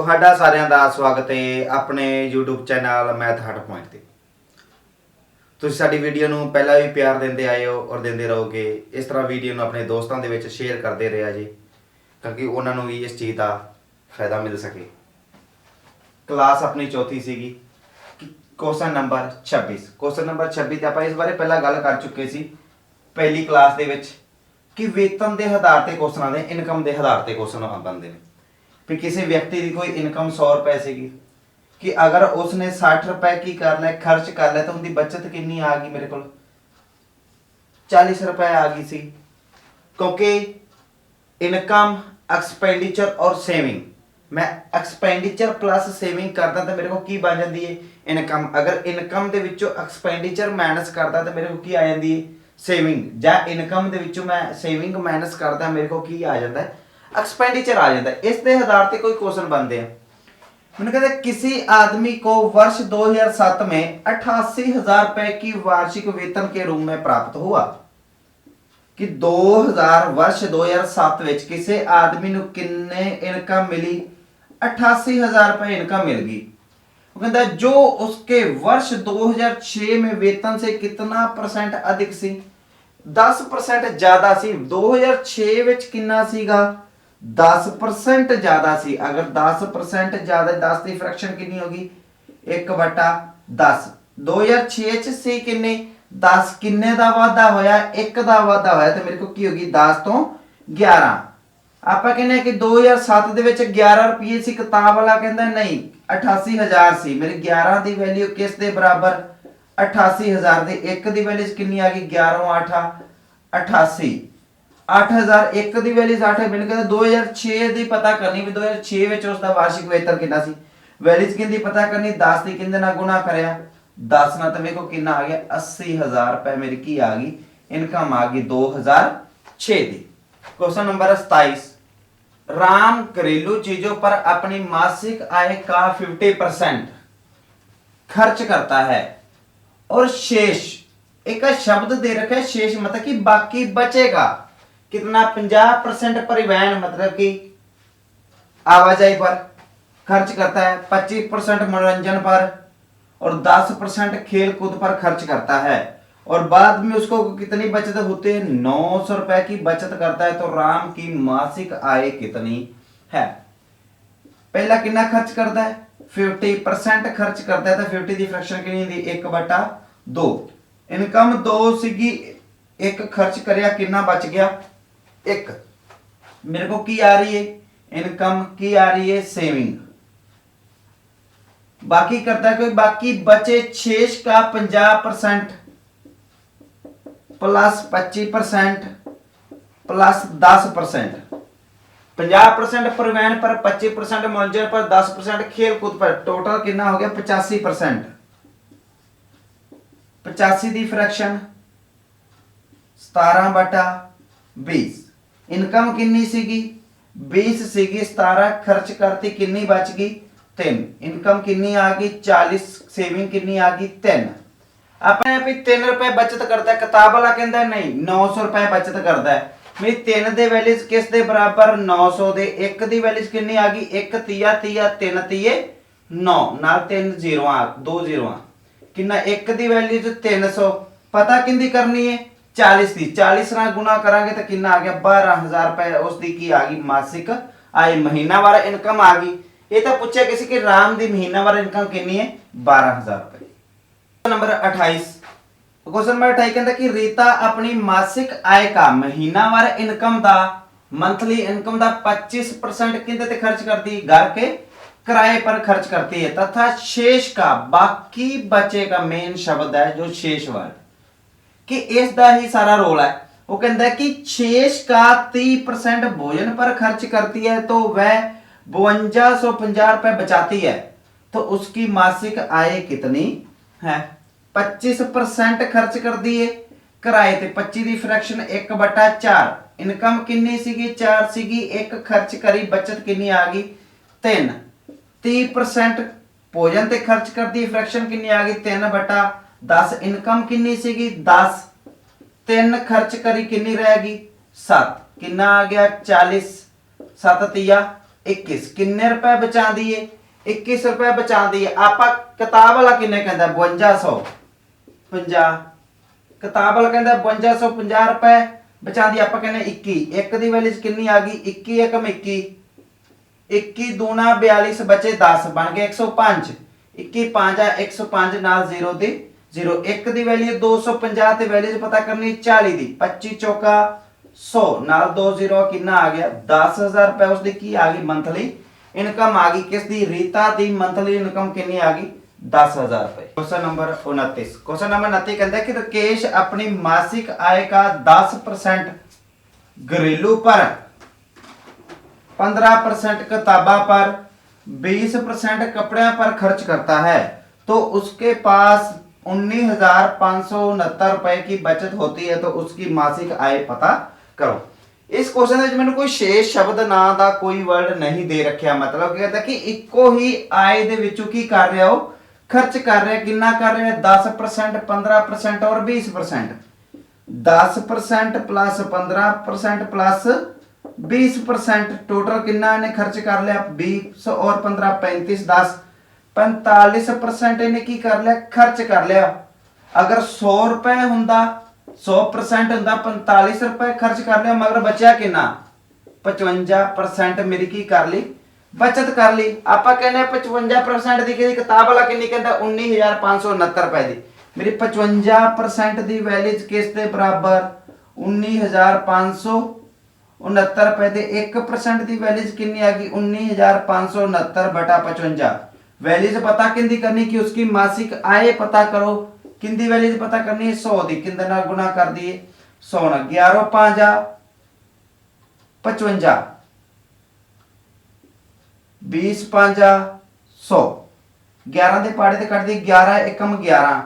ਤੁਹਾਡਾ ਸਾਰਿਆਂ ਦਾ ਸਵਾਗਤ ਹੈ ਆਪਣੇ YouTube ਚੈਨਲ ਮੈਥ ਹਟ ਪੁਆਇੰਟ ਤੇ। ਤੁਸੀਂ ਸਾਡੀ ਵੀਡੀਓ ਨੂੰ ਪਹਿਲਾਂ ਵੀ ਪਿਆਰ ਦਿੰਦੇ ਆਏ ਹੋ ਔਰ ਦਿੰਦੇ ਰਹੋਗੇ। ਇਸ ਤਰ੍ਹਾਂ ਵੀਡੀਓ ਨੂੰ ਆਪਣੇ ਦੋਸਤਾਂ ਦੇ ਵਿੱਚ ਸ਼ੇਅਰ ਕਰਦੇ ਰਿਹਾ ਜੀ ਤਾਂ ਕਿ ਉਹਨਾਂ ਨੂੰ ਵੀ ਇਸ ਚੀਜ਼ ਦਾ ਫਾਇਦਾ ਮਿਲ ਸਕੇ। ਕਲਾਸ ਆਪਣੀ ਚੌਥੀ ਸੀਗੀ। ਕੁਐਸਚਨ ਨੰਬਰ 26 ਤੇ ਆਪਾਂ ਇਸ ਬਾਰੇ ਪਹਿਲਾਂ ਗੱਲ ਕਰ ਚੁੱਕੇ ਸੀ ਪਹਿਲੀ ਕਲਾਸ ਦੇ ਵਿੱਚ ਕਿ वेतन के आधार पर क्वेश्चन आते हैं, इनकम के आधार पर क्वेश्चन बनते हैं। फिर किसी व्यक्ति की कोई इनकम 100 रुपए सीगी कि अगर उसने 60 रुपए की कर लिया खर्च कर लिया तो उनकी बचत कितनी आ गई, मेरे को 40 रुपए आ गई सी। क्योंकि इनकम एक्सपेंडिचर और सेविंग, मैं एक्सपेंडिचर प्लस सेविंग करता तो मेरे को की बन जाती है इनकम। अगर इनकम के विचों एक्सपेंडिचर माइनस करता तो मेरे को की आ जाती है सेविंग, या इनकम के विचों मैं सेविंग माइनस करता मेरे को की आ जाता है एक्सपेंडिचर आ जाता है। इस आधार पर कोई क्वेश्चन बनते हैं। मैंने कहते किसी आदमी को वर्ष 2007 में 88,000 रुपए की वार्षिक वेतन के रूप में प्राप्त हुआ कि 2007 में किसी आदमी को कितने इनकम मिली, 88,000 रुपए इनकम मिल गई। वो कहता है जो उसके वर्ष 2006 में वेतन से कितना परसेंट अधिक सी, 10% ज्यादा सी। 2006 ਵਿੱਚ ਕਿੰਨਾ ਸੀਗਾ 10% ज्यादा सी। अगर 10% ज्यादा 10 ਦੀ ਫ੍ਰੈਕਸ਼ਨ ਕਿੰਨੀ ਹੋਗੀ 1/10। 2006 ਚ ਸੀ ਕਿੰਨੇ 10, ਕਿੰਨੇ ਦਾ ਵਾਧਾ ਹੋਇਆ 1 ਦਾ ਵਾਧਾ ਹੋਇਆ ਤੇ ਮੇਰੇ ਕੋ ਕੀ ਹੋਗੀ 10 ਤੋਂ 11। ਆਪਾਂ ਕਹਿੰਦੇ ਕਿ 2007 ਦੇ ਵਿੱਚ 11 ਰੁਪਏ ਸੀ, ਕਿਤਾਬ ਵਾਲਾ ਕਹਿੰਦਾ ਨਹੀਂ 88,000 ਸੀ। मेरी 11 ਦੀ ਵੈਲਿਊ ਕਿਸ ਦੇ ਬਰਾਬਰ 88,000 ਦੀ 1 ਦੀ ਵੈਲਿਊ ਕਿੰਨੀ ਆ ਗਈ 11 8 88। 8000 1 ਦੀ ਵੈਲਿਊ 8 ਮੈਨੂੰ ਕਹਿੰਦਾ 2006 ਦੀ ਪਤਾ ਕਰਨੀ ਵੀ 2006 ਵਿੱਚ ਉਸ ਦਾ ਵਾਰਸ਼ਿਕ ਵੇਤਨ ਕਿੰਨਾ ਸੀ। ਵੈਲਿਊ ਕਿੰਨੀ ਪਤਾ ਕਰਨੀ 10 ਦੀ ਕਿੰਨੇ ਨਾਲ ਗੁਣਾ ਕਰਿਆ 10 ਨਾਲ ਤਾਂ ਮੇਰੇ ਕੋ ਕਿੰਨਾ ਆ ਗਿਆ 80,000 रुपए मेरी की आ गई इनकम आ गई 2006 दी। क्वेश्चन नंबर 27 राम घरेलू चीजों पर अपनी मासिक आय का 50% खर्च करता है और शेष एक शब्द दे रखा है शेष मतलब कि बाकी बचेगा कितना 50% परिवहन मतलब कि आवाजाही पर खर्च करता है, 25% मनोरंजन पर और 10% खेल कूद पर खर्च करता है और बाद में उसको कितनी बचत होती है 900 रुपए की बचत करता है। तो राम की मासिक आय कितनी है। पहला कितना खर्च करता है 50% खर्च करता है तो 50 की फ्रैक्शन कितनी दी 1/2। इनकम 2 सीगी 1 खर्च करया कितना बच गया 1। मेरे को की आ रही है इनकम की आ रही है सेविंग। बाकी करता है कोई बाकी बचे शेष का 50% प्लस 25% प्लस 10%। 50% परिवहन पर 25% मनोरंजन पर 10% खेल कूद पर टोटल कितना हो गया 85%। 85 दी फ्रैक्शन 17/20। इनकम कितनी सीगी 20 सीगी 17 खर्च करती कितनी बच गई 3। इनकम कितनी आ गई 40 सेविंग कितनी आ गई 3। अपने आप ही 3 रुपए बचत करता है, किताब वाला कहता नहीं 900 रुपए बचत करता है। मेरी 3 दे वैल्यूज किस दे बराबर 900 दे 1 दी वैल्यूज कितनी आ गई 1 30 30 3 30 9 नाल 3 0 2 0 कितना 1 दी वैल्यूज 300 पता किंदी करनी है 40 दी 40 ਨਾਲ गुना करांगे तो कितना आ गया 12,000 रुपए उसकी की आ गई मासिक आय। महीनावार इनकम आ गई। ये तो पूछा किसी कि राम दी महीनावार इनकम कितनी है 12,000 रुपए। नंबर 28 क्वेश्चन नंबर 28 कहता कि रीता अपनी मासिक आय का महीनावार इनकम दा मंथली इनकम दा 25% किंदे ते खर्च करती घर के किराए पर खर्च करती है तथा शेष का बाकी बचेगा मेन शब्द है जो शेष वर्ग कि इस दा ही सारा रोल है। वो कहता है कि शेष का 30% भोजन पर खर्च करती है तो वह 5250 रुपए बचाती है तो उसकी मासिक आय कितनी है। 25% खर्च कर दिए किराए ते 25 दी फ्रैक्शन 1/4। इनकम कितनी सीगी 4 सीगी 1 खर्च करी बचत कितनी आ गई 3। 30% भोजन ते खर्च कर दी फ्रैक्शन कितनी आ गई 3/10। इनकम कितनी सीगी 10 3 खर्च करी कितनी रहेगी 7 कितना आ गया 40 7 30 21 किन्ने रुपए बचांदी है 21 रुपए बचांदी है। आपा किताब वाला किन्ने कहंदा 5250 किताब वाला कहंदा 5250 रुपए बचांदी आपा कहने 21 एक दी वैल्यू किन्नी आ गई 21 एकम 21 21 दूना 42 बचे 10 बन गए 105 21 5 आ 105 नाल 0 दी 0 एक दी वैल्यू 250 ते वैल्यू पता करनी 40 दी 25 चौका 100 नाल 2 0 कितना आ गया 10,000 रुपए उसदी की आ गई मंथली इनकम आ गई किस दी रीता दी मंथली इनकम कितनी आ गई 10,000 रुपए। क्वेश्चन नंबर 29 क्वेश्चन नंबर 29 कहता है कि राकेश अपनी मासिक आय का 10% घरेलू पर 15% किताबा पर 20% कपड़े पर खर्च करता है तो उसके पास 19,569 रुपए की बचत होती है तो उसकी मासिक आय पता करो। इस क्वेश्चन में मैंने कोई शेष शब्द ना दा कोई वर्ड नहीं दे रखा मतलब कहता कि इको ही आय दे विचों की कर रहा हो खर्च कर रहा कितना कर रहा है 10% 15% और 20% 10% प्लस 15% प्लस 20% टोटल कितना ने खर्च कर लिया 20 और 15 35 10 45% इन्हें की कर लिया खर्च कर लिया। अगर 100 रुपए हुंदा 100% हुंदा 45 रुपए खर्च कर लिया मगर बचा कितना 55% मेरी की कर ली बचत कर ली। आपा कहने 55% दी किताब वाला कितनी कहता 19,569 रुपए दी मेरी 55% दी वैल्यू किस दे बराबर 19,569 रुपए दे 1% दी वैल्यू कितनी आ गई 19,569 बटा 55 वैल्यू पता किंदी करनी कि उसकी मासिक आय पता करो किंदी वैल्यू पता करनी है 100 दी किंदे नाल गुना कर दिए 100 ना 11 5 55 20 5 100 11 दे पाड़े ते कट दी 11 एकम 11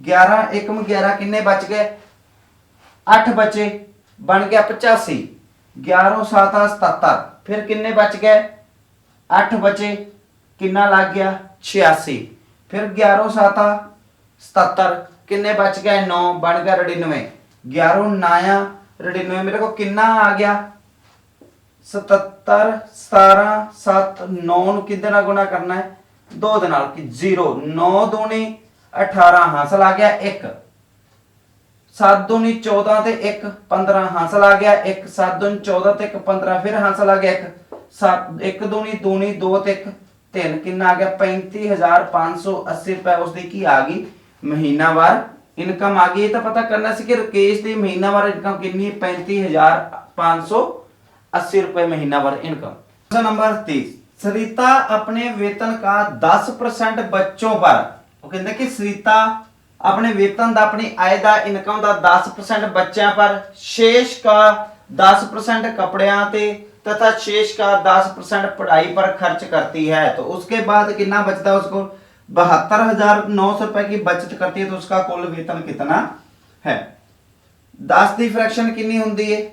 11 एकम 11 किन्ने बच गए 8 बचे बन गया 85 11 7 77 फिर किन्ने बच गए 8 बचे किन्ना लग गया 86 फिर 11 7 77 किन्ने बच गए 9 बन गया 99 11 9 99 मेरे को किन्ना आ गया 77 17 7 9 किदे नाल गुना करना है 2 दे नाल कि 0 9 दूनी 18 हासिल आ गया 1 7 दूनी 14 ते 1 15 हासिल आ गया 1 7 दूनी 14 ते 1 15 फिर हासिल आ गया 1 7 1 दूनी 2 ते 1 3 कितना आ गया 35,580 रुपए उसकी की आ गई महीनावार इनकम आ गई। तो पता करना सी कि राकेश की महीनावार इनकम कितनी है 35,580 रुपए महीनावार इनकम। क्वेश्चन नंबर 30 सरिता अपने वेतन का 10% बच्चों पर वो कहते कि सरिता अपने वेतन का अपनी आय का इनकम का 10% बच्चों पर शेष का 10% कपड़ियां ते तथा शेष का 10% पढ़ाई पर खर्च करती है तो उसके बाद कितना बचता है उसको 72,900 रुपए की बचत करती है तो उसका कुल वेतन कितना है। 10 की फ्रैक्शन कितनी होती है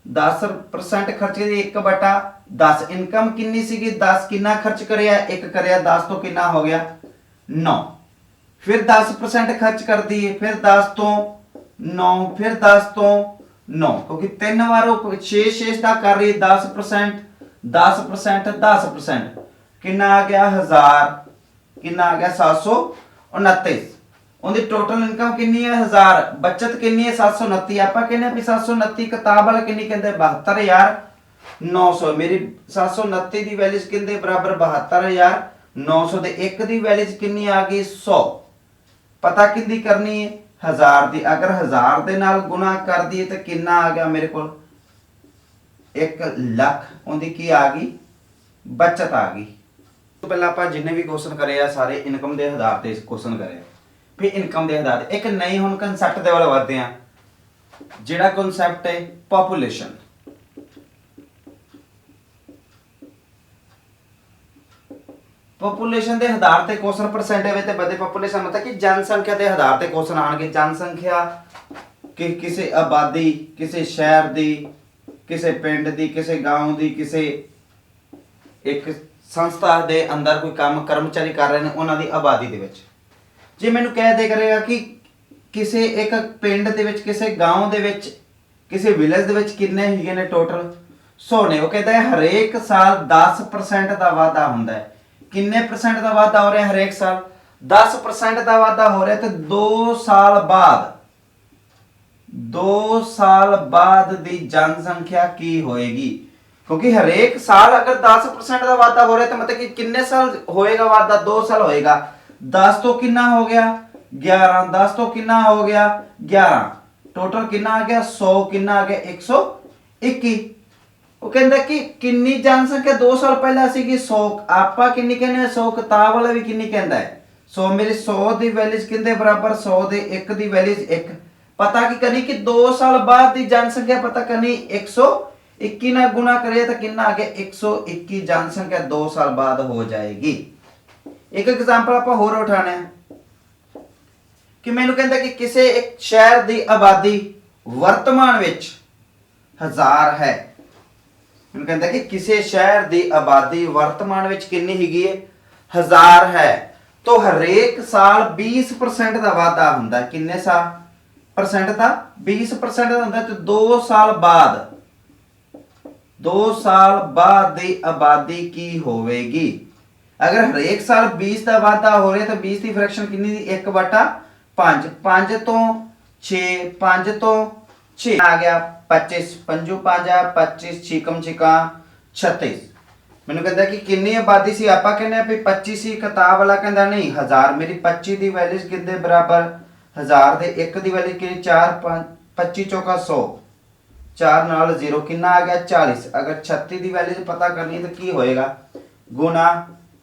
10% खर्च 1/10 इनकम कितनी सी 10 कितना खर्च करिया 1 करिया 10 तो कितना हो गया 9 फिर 10% खर्च कर दिए फिर 10 तो 9 फिर 10 तो 9 क्योंकि 3 बार शेष का कर रही 10% 10% 10% कितना आ गया 1000 कितना आ गया 729 उनकी टोटल इनकम कितनी है 1000 बचत कितनी है 729 आप कहने 729 किताब वाला कितनी कहते 72,900 मेरी 729 की वैल्यू कहते बराबर 72,900 दे एक दी वैल्यू कितनी आ गई 100 पता कितनी करनी है 1000 दी अगर 1000 दे नाल गुना कर दिए तो कितना आ गया मेरे को 1 लाख उनकी की आ गई बचत आ गई। तो पहला आप जिन्हें भी क्वेश्चन करे सारे इनकम के आधार पर क्वेश्चन करे फिर इनकम के आधार एक नई हम कंसैप्ट दे वाल बढ़ते हैं जिहड़ा कंसैप्ट है पॉपुलेशन। पॉपुलेशन के आधार पर क्वेश्चन परसेंट है बदे पॉपुलेशन मतलब कि जनसंख्या के आधार पर क्वेश्चन आएंगे जनसंख्या कि किसी आबादी किसी शहर की किसी पिंड की किसी गांव की किसी एक संस्था के अंदर कोई काम कर्मचारी कर रहे हैं उन्होंने आबादी के जे मैनू कह दे करेगा कि किसी एक पिंड के किसी गांव के किसी विलेज के किन्ने ही ने टोटल 100 ਨੇ। ਉਹ ਕਹਿੰਦਾ ਹੈ ਹਰੇਕ ਸਾਲ 10% ਦਾ ਵਾਧਾ ਹੁੰਦਾ ਹੈ। ਕਿੰਨੇ ਪਰਸੈਂਟ ਦਾ ਵਾਧਾ ਹੋ ਰਿਹਾ ਹਰੇਕ ਸਾਲ? 10% ਦਾ ਵਾਧਾ ਹੋ ਰਿਹਾ। ਤੇ 2 ਸਾਲ ਬਾਅਦ 2 ਸਾਲ ਬਾਅਦ ਦੀ ਜਨਸੰਖਿਆ ਕੀ ਹੋਏਗੀ? ਕਿਉਂਕਿ ਹਰੇਕ ਸਾਲ ਅਗਰ 10% ਦਾ ਵਾਧਾ ਹੋ ਰਿਹਾ ਤਾਂ ਮਤਲਬ ਕਿ ਕਿੰਨੇ ਸਾਲ ਹੋਏਗਾ ਵਾਧਾ? 2 ਸਾਲ ਹੋਏਗਾ। 10 ਤੋਂ ਕਿੰਨਾ ਹੋ ਗਿਆ? 11। 10 ਤੋਂ ਕਿੰਨਾ ਹੋ ਗਿਆ? 11। ਟੋਟਲ ਕਿੰਨਾ ਆ ਗਿਆ? 100। ਕਿੰਨਾ ਆ ਗਿਆ? 121। ਉਹ ਕਹਿੰਦਾ ਕਿ ਕਿੰਨੀ ਜਨਸੰਖਿਆ 2 ਸਾਲ ਪਹਿਲਾਂ ਸੀਗੀ? 100। ਆਪਾਂ ਕਿੰਨੀ ਕਹਿੰਦੇ 100, ਕਿਤਾਬ ਵਾਲਾ ਵੀ ਕਿੰਨੀ ਕਹਿੰਦਾ ਹੈ? 100। ਮੇਰੀ 100 ਦੀ ਵੈਲਿਊ ਕਿੰਦੇ ਬਰਾਬਰ? 100 ਦੇ 1 ਦੀ ਵੈਲਿਊ 1। ਪਤਾ ਕੀ ਕਰਨੀ ਕਿ 2 ਸਾਲ ਬਾਅਦ ਦੀ ਜਨਸੰਖਿਆ ਪਤਾ ਕਰਨੀ। 121 ਨਾਲ ਗੁਣਾ ਕਰੀਏ ਤਾਂ ਕਿੰਨਾ ਆ ਗਿਆ? 121 ਜਨਸੰਖਿਆ 2 ਸਾਲ ਬਾਅਦ ਹੋ ਜਾਏਗੀ। ਇੱਕ ਐਗਜ਼ਾਮਪਲ ਆਪਾਂ ਹੋਰ ਉਠਾਣਾ ਹੈ ਕਿ ਮੈਨੂੰ ਕਹਿੰਦਾ ਕਿ ਕਿਸੇ ਇੱਕ ਸ਼ਹਿਰ ਦੀ ਆਬਾਦੀ ਵਰਤਮਾਨ ਵਿੱਚ 1000 ਹੈ। ਮੈਨੂੰ ਕਹਿੰਦਾ ਕਿ ਕਿਸੇ ਸ਼ਹਿਰ ਦੀ ਆਬਾਦੀ ਵਰਤਮਾਨ ਵਿੱਚ ਕਿੰਨੀ ਹੈਗੀ ਹੈ? 1000 ਹੈ। तो हरेक साल 20% ਦਾ ਵਾਧਾ ਹੁੰਦਾ। ਕਿੰਨੇ ਸਾਲ परसेंट ਦਾ? 20% ਦਾ ਹੁੰਦਾ। ਤੇ 2 ਸਾਲ ਬਾਅਦ 2 ਸਾਲ ਬਾਅਦ ਦੀ ਆਬਾਦੀ ਕੀ ਹੋਵੇਗੀ? ਅਗਰ ਹਰੇਕ ਸਾਲ 20 ਦਾ ਵਾਧਾ ਹੋ ਰਿਹਾ ਤਾਂ 20 ਦੀ ਫ੍ਰੈਕਸ਼ਨ ਕਿੰਨੀ ਦੀ? 1/5। 5 ਤੋਂ 6, 5 ਤੋਂ 6 ਆ ਗਿਆ 25। 5 5 25, 6 36। ਮੈਨੂੰ ਕਹਿੰਦਾ ਕਿ ਕਿੰਨੀ ਆਬਾਦੀ ਸੀ? ਆਪਾਂ ਕਹਿੰਦੇ ਆ ਵੀ 25 ਸੀ। ਕਿਤਾਬ ਵਾਲਾ ਕਹਿੰਦਾ ਨਹੀਂ 1000। ਮੇਰੀ 25 ਦੀ ਵੈਲਿਊ ਕਿੰਦੇ ਬਰਾਬਰ? 1000 ਦੇ 1 ਦੀ ਵੈਲਿਊ ਕਿੰਨੀ? 4 25 ਚੌਕਾ 100। 4 ਨਾਲ 0 ਕਿੰਨਾ ਆ ਗਿਆ? 40। ਅਗਰ 36 ਦੀ ਵੈਲਿਊ ਪਤਾ ਕਰਨੀ ਤਾਂ ਕੀ ਹੋਏਗਾ? ਗੁਣਾ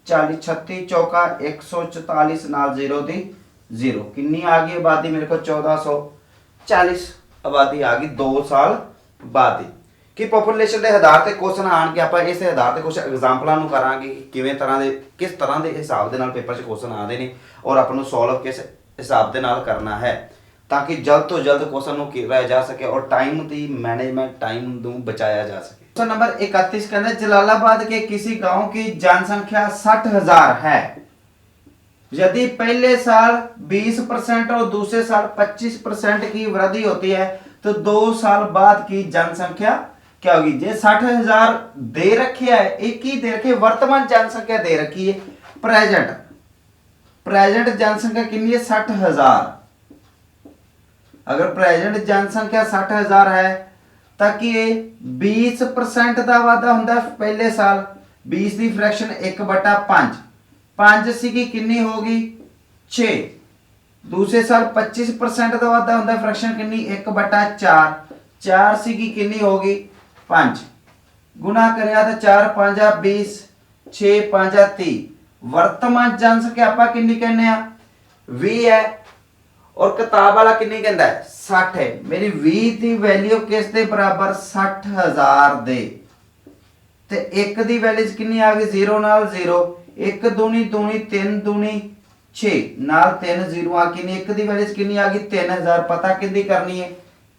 40। 36 ਚੌਕਾ 144 ਨਾਲ 0 ਦੀ 0 ਕਿੰਨੀ ਆ ਗਈ ਆਬਾਦੀ ਮੇਰੇ ਕੋਲ? 1440 ਆਬਾਦੀ ਆ ਗਈ 2 ਸਾਲ ਬਾਅਦ ਦੀ। ਕਿ ਪੋਪੂਲੇਸ਼ਨ ਦੇ ਆਧਾਰ ਤੇ ਕੁਐਸਚਨ ਆਣਗੇ। ਆਪਾਂ ਇਸ ਦੇ ਆਧਾਰ ਤੇ ਕੁਝ ਐਗਜ਼ਾਮਪਲਾਂ ਨੂੰ ਕਰਾਂਗੇ ਕਿ ਕਿਵੇਂ ਤਰ੍ਹਾਂ ਦੇ ਕਿਸ ਤਰ੍ਹਾਂ ਦੇ ਹਿਸਾਬ ਦੇ ਨਾਲ ਪੇਪਰ 'ਚ ਕੁਐਸਚਨ ਆਉਂਦੇ ਨੇ ਔਰ ਆਪਾਂ ਨੂੰ ਸੋਲਵ ਕਿਸ ਹਿਸਾਬ ਦੇ ਨਾਲ ਕਰਨਾ ਹੈ ਤਾਂ ਕਿ ਜਲਦ ਤੋਂ ਜਲਦ ਕੁਐਸਚਨ ਨੂੰ ਕੀਤਾ ਜਾ ਸਕੇ ਔਰ टाइम ਦੀ मैनेजमेंट टाइम ਨੂੰ बचाया जा सके। क्वेश्चन नंबर 31 कहते हैं जलालाबाद के किसी गांव की जनसंख्या 60,000 है। यदि पहले साल 20% और दूसरे साल 25% की वृद्धि होती है तो 2 साल बाद की जनसंख्या क्या होगी? जे 60,000 दे रखी है, एक ही दे रखी है, वर्तमान जनसंख्या दे रखी है। प्रेजेंट जनसंख्या कितनी है? 60,000। अगर प्रेजेंट जनसंख्या 60,000 है ताकि 20% ਦਾ ਵਾਧਾ ਹੁੰਦਾ ਪਹਿਲੇ ਸਾਲ। 20 ਦੀ ਫ੍ਰੈਕਸ਼ਨ 1/5। 5 ਸੀਗੀ ਕਿੰਨੀ ਹੋ ਗਈ? 6। ਦੂਸਰੇ ਸਾਲ 25% ਦਾ ਵਾਧਾ ਹੁੰਦਾ ਫ੍ਰੈਕਸ਼ਨ ਕਿੰਨੀ? 1/4। 4 ਸੀਗੀ ਕਿੰਨੀ ਹੋ ਗਈ? 5। गुना करिया तो 4 5 20, 6 5 30। वर्तमान जनसंख्या आपा कितनी कहने आ? 20 है और किताब वाला कितनी कहता है? 60 है। मेरी 20 की वैल्यू किस दे बराबर? 60,000 दे। ते 1 दी वैल्यू कितनी आ गई? 0 नाल 0। 1 दूनी दूनी 3 दूनी 6 नाल 3 0 आ कितनी? 1 दी वैल्यू कितनी आ गई? 3000। पता कितनी करनी है?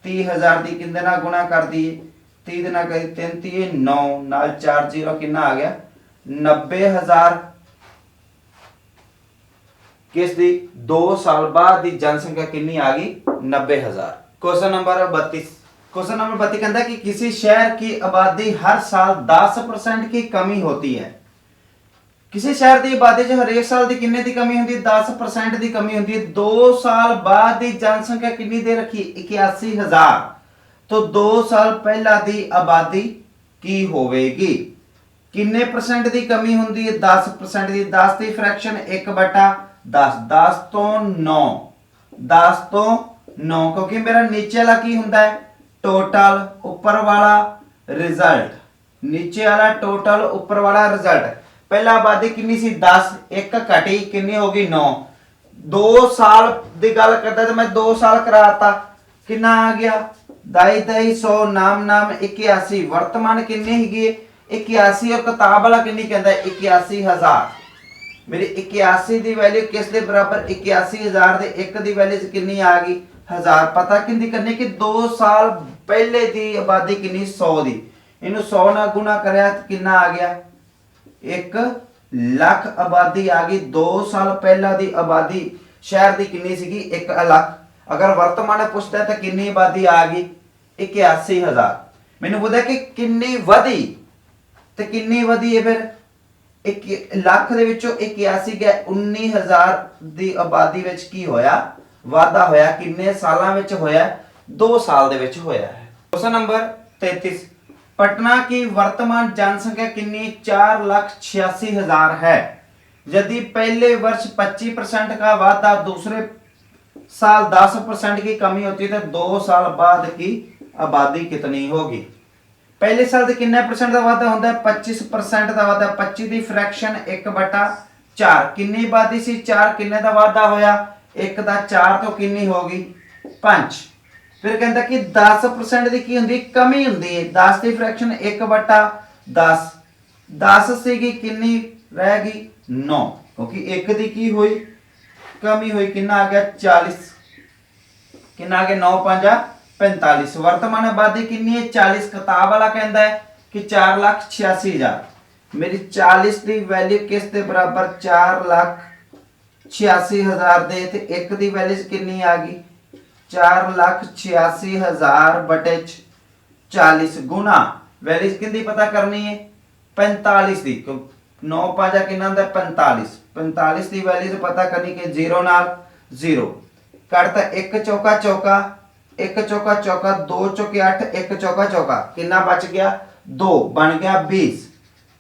30,000 दी कितने नाल गुणा कर दी? 30 ना करी 3 3 9 नाल 4 0 कितना आ गया? 90,000। किस दी? 2 साल बाद दी जनसंख्या कितनी आ गई? 90,000। Question number 32। क्वेश्चन नंबर 32 कहता है कि किसी शहर की आबादी हर साल 10% की कमी होती है। किसी शहर की आबादी च हर एक साल दी कितने दी कमी होती है? 10% दी कमी होती है। 2 साल बाद दी जनसंख्या कितनी दे रखी? 81,000। तो 2 साल पहला दी आबादी की होवेगी? किन्ने परसेंट दी कमी हुंदी है? 10% दी। 10 दी फ्रैक्शन 1/10। 10 तो 9। 10 तो 9 क्योंकि मेरा नीचे वाला की हुंदा है? टोटल। ऊपर वाला रिजल्ट। नीचे वाला टोटल, ऊपर वाला रिजल्ट। पहला आबादी कितनी सी? 10। एक घटी कितनी होगी? 9। 2 साल दी गल करदा तो मैं 2 साल कराता कितना आ गया? 2 100 नाम नाम 81। वर्तमान कितनी हैगी? 81 और किताब वाला कितनी कहता है? 81,000। मेरी 81 दी वैल्यू किस दे बराबर? 81,000 दे 1 दी वैल्यू कितनी आ गई? 1000। पता कितनी करनी कि 2 साल पहले दी आबादी कितनी? 100 दी। इनू 100 नाल गुणा करया तो कितना आ गया? 1 लाख आबादी आ गई। 2 साल पहला दी आबादी शहर दी कितनी सीगी? 1 लाख। अगर वर्तमान पूछता है तो कितनी आबादी आ गई? 81,000। ਮੈਨੂੰ ਪੁੱਛਦਾ ਕਿ ਕਿੰਨੀ ਵਧੀ ਤੇ ਕਿੰਨੀ ਵਧੀ ਹੈ। ਫਿਰ 1 ਲੱਖ ਦੇ ਵਿੱਚੋਂ 81 ਗਿਆ 19000 ਦੀ ਆਬਾਦੀ ਵਿੱਚ ਕੀ ਹੋਇਆ, ਵਾਧਾ ਹੋਇਆ। ਕਿੰਨੇ ਸਾਲਾਂ ਵਿੱਚ ਹੋਇਆ, 2 ਸਾਲ ਦੇ ਵਿੱਚ ਹੋਇਆ ਹੈ। क्वेश्चन नंबर 33, पटना की वर्तमान जनसंख्या कितनी 4,86,000 है। यदि पहले वर्ष 25% का वाधा, दूसरे साल 10% की कमी होती है तो 2 साल बाद की आबादी कितनी होगी। पहले साल से कितने परसेंट का वाधा होता है, 25% का वाधा। 25 की फ्रैक्शन 1/4 कितनी आबादी सी 4 कितने का वाधा होया 1 का 4 तो कितनी होगी 5। फिर कहता कि 10% की की होंगी कमी होंगी है। 10 की फ्रैक्शन 1/10 10 से की कितनी रहेगी 9 क्योंकि 1 की की हुई कमी हुई कितना आ गया 40 कितना आ गया 9 5 45। वर्तमान आबादी कितनी है 40। किताब वाला कहता है कि 4,86,000 मेरी 40 की वैल्यू किस दे बराबर 4,86,000 दे ते 1 की वैल्यू कितनी आ गई 4,86,000 बटे 40 गुना वैल्यू कितनी पता करनी है 45 की। 9 5 कितना होता है 45। 45 की वैल्यू पता करनी कि 0 नाल 0 करता 1 चौका चौका 1 चौका चौका 2 चौके 8 1 चौका चौका कितना बच गया 2 बन गया 20।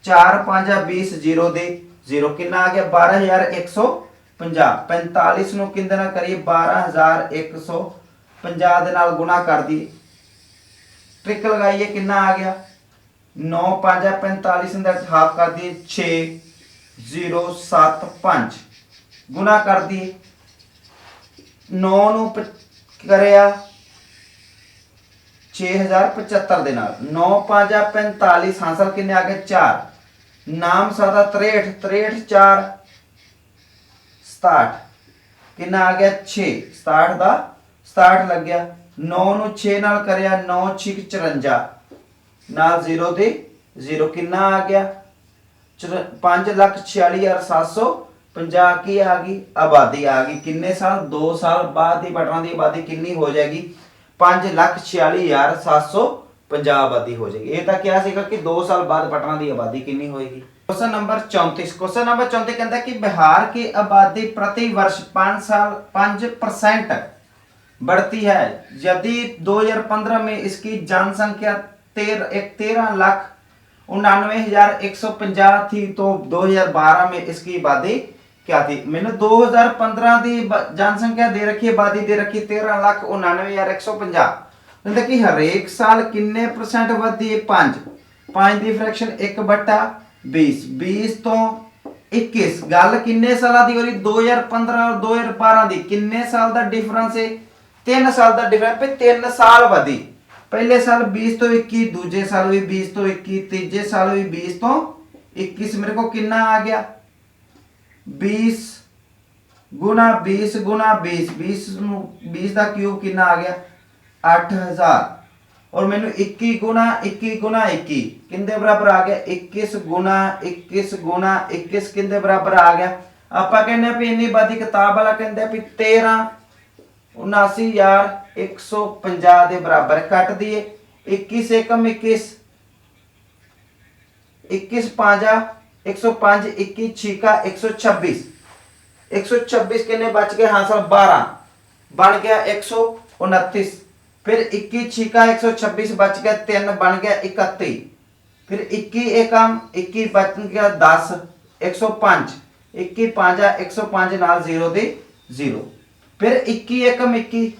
4 5 20 0 दे 0 कितना आ गया 12,150। 45 ਨੂੰ ਕਿੰਦੇ ਨਾਲ ਕਰੀਏ 12,150 ਦੇ ਨਾਲ ਗੁਣਾ ਕਰ ਦਈਏ ट्रिक लगाइए कितना आ गया 9 5 45 ਦਾ ਹਾਫ ਕਰ ਦਈਏ 6 0 7 5 ਗੁਣਾ ਕਰ ਦਈਏ 9 ਨੂੰ ਕਰਿਆ 6075 ਦੇ ਨਾਲ 9 5 45 ਹਾਸਲ ਕਿੰਨੇ ਆ ਗਏ 4 ਨਾਮ ਸਾਦਾ 63 63 4 67 ਕਿੰਨਾ ਆ ਗਿਆ 6 67 ਦਾ 67 ਲੱਗ ਗਿਆ 9 ਨੂੰ 6 ਨਾਲ ਕਰਿਆ 9 6 54 ਨਾਲ 0 ਦੇ 0 ਕਿੰਨਾ ਆ ਗਿਆ 5,46,750 ਕੀ ਆ ਗਈ ਆਬਾਦੀ ਆ ਗਈ। ਕਿੰਨੇ ਸਾਲ 2 ਸਾਲ ਬਾਅਦ ਦੀ ਪਟਨਾ ਦੀ ਆਬਾਦੀ ਕਿੰਨੀ ਹੋ ਜਾਏਗੀ 5,46,750 ਆਬਾਦੀ ਹੋ ਜਾਏਗੀ। ਇਹ ਤਾਂ ਕਿਹਾ ਸੀਗਾ ਕਿ 2 ਸਾਲ ਬਾਅਦ ਪਟਨਾ ਦੀ ਆਬਾਦੀ ਕਿੰਨੀ ਹੋਏਗੀ। क्वेश्चन नंबर 34 क्वेश्चन नंबर 34 कहता है कि बिहार की आबादी प्रति वर्ष 5% बढ़ती है। यदि 2015 में इसकी जनसंख्या 13,99,150 थी तो 2012 में इसकी आबादी क्या थी। मैंने 2015 की जनसंख्या दे रखी आबादी दे रखी 13,99,150 कहता कि हरेक साल किन्ने परसेंट बढ़ती है 5 5 की फ्रैक्शन 1/20 20 तो 21 गल किन्ने साल की हो रही 2015 और 2012 की किन्ने साल का डिफरेंस है 3 साल का डिफरेंस पे 3 साल वधी। पहले साल 20 तो 21 दूजे साल भी 20 तो 21 तीजे साल भी 20 तो 21 मेरे को किन्ना आ गया 20 गुना 20 गुना 20 20 का क्यूब किन्ना आ गया 8,000 और मैंने 21 गुना 21 किंदे बराबर आ गया 21 गुना 21 किंदे बराबर आ गया। आप कहने भी इन्नी आबादी किताब वाला कहते भी 13,79,150 के बराबर कट दिए 21 एकम 21 21 5 105 21 छिका 126 126 किन्ने बच गए हासिल 12 बन गया 129। फिर 21 छिका 126 बच गया 3 बन गया 31। फिर 21 एकम 21 बच गया 10 105 21 5 105 नाल 0 दे 0। फिर 21 एकम 21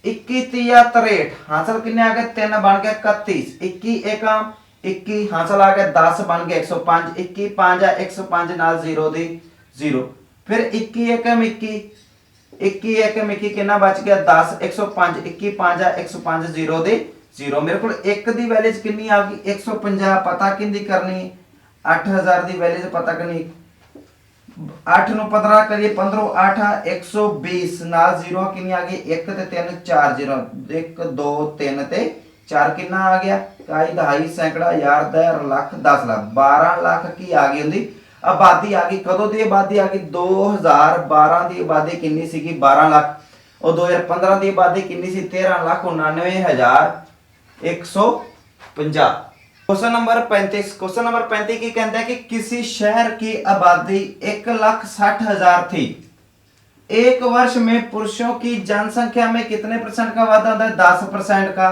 21 3 63 हासिल किन्ने आ गए 3 बन गया 31। 21 एकम 21 हासिल आ गया 10 बन गया 105 21 5 105 नाल 0 दे 0। फिर 21 एकम 21 21 एकम 21 कितना बच गया 10 105 21 5 105 0 दे 0। मेरे को 1 की वैल्यू कितनी आ गई 150 पता किंदी करनी 8,000 की वैल्यू पता करनी 8 ਨੂੰ 15 करिए 15 8 120 नाल 0 कितनी आ गई 1 ਤੇ 3 4 0 1 2 3 ਤੇ 4 कितना आ गया काई दहाई सैकड़ा यार दर लाख 10 लाख 12 लाख की आ गई होंगी आबादी आ गई। कदों की आबादी आ गई 2012 की आबादी कितनी सी 12 लाख और 2015 की आबादी कितनी सी 13,99,150 50। Question number 35। क्वेश्चन नंबर 35 की कहता है कि किसी शहर की आबादी 1,60,000 थी। एक वर्ष में पुरुषों की जनसंख्या में कितने परसेंट का वाधा होता है? 10% का।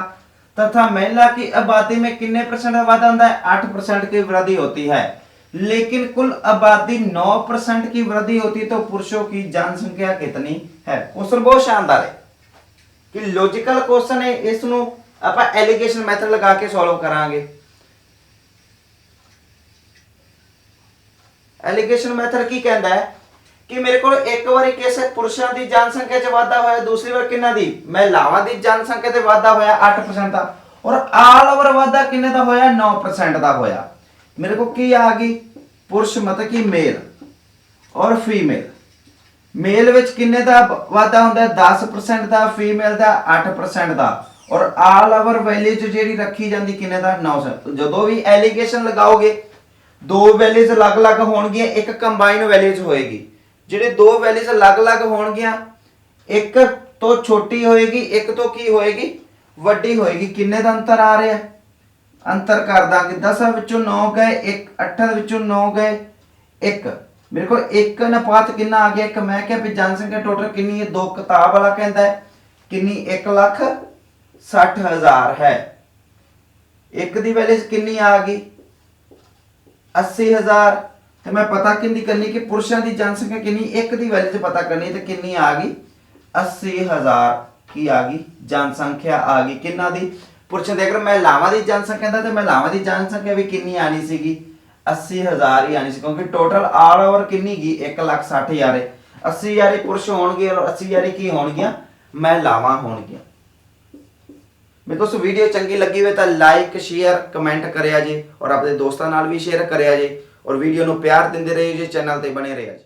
तथा महिला की आबादी में कितने परसेंट का वाधा होता है? 8% की वृद्धि होती है। लेकिन कुल आबादी 9% की वृद्धि होती है, तो पुरुषों की जनसंख्या कितनी है? क्वेश्चन बहुत शानदार है कि लॉजिकल क्वेश्चन है। इसनु ਆਪਾਂ एलिगेशन मैथड लगा के सॉल्व करांगे। एलिगेशन मैथड की कहता है कि मेरे को एक बार कैसे पुरुषों की जनसंख्या च वाधा होया, दूसरी बार किन्ना दी महिलावां की जनसंख्या ते वाधा होया 8% का, और ऑल ओवर वाधा किन्ने दा होया? 9% का होया। मेरे को की आ गई पुरुष मतलब कि मेल और फीमेल। मेल विच किन्ने दा वाधा हुंदा है? 10% का, फीमेल दा 8% का, और ऑल ओवर वैल्यूज जेडी रखी जाती किन्ने दा? 9%। जो भी एलिगेशन लगाओगे दो वैल्यूज अलग अलग होणगियां, एक कंबाइन वैल्यूज होएगी। जेडे दो वैल्यूज अलग अलग होणगियां, एक तो छोटी होएगी, एक तो की होएगी? वड्डी होएगी। किन्ने दा अंतर आ रहा है? अंतर कर दांगे। 10 विचों 9 गए, 8 विचों 9 गए, 1। मेरे को एक अनुपात कितना आ गया? एक। मैं क्या भी जनसंख्या टोटल कितनी है? 2 किताब वाला कहता है कितनी? 1,60,000 है। एक दी वैल्यू कितनी आ गई? 80,000। तो मैं पता कितनी करनी कि पुरुषों की जनसंख्या कितनी? एक दी वैल्यू पता करनी, तो कितनी आ गई? 80,000 की आ गई जनसंख्या आ गई। किन्ना दी? पुरुषों की। अगर महिलावां की जनसंख्या था तो महिलावां की जनसंख्या भी कितनी आनी सी? 80,000 ही आनी सी, क्योंकि टोटल ऑल ओवर कितनी गई? 1,60,000 है। 80,000 पुरुष होणगे और 80,000 की होणगियां? महिलावां होणगियां। मेरे को वीडियो चंगी लगी हुई तो लाइक शेयर कमेंट करिया जे, और अपने दोस्तों नाल भी शेयर करिया जे, और वीडियो नूं प्यार दिंदे रहिए जे, चैनल ते बने रहिए जे।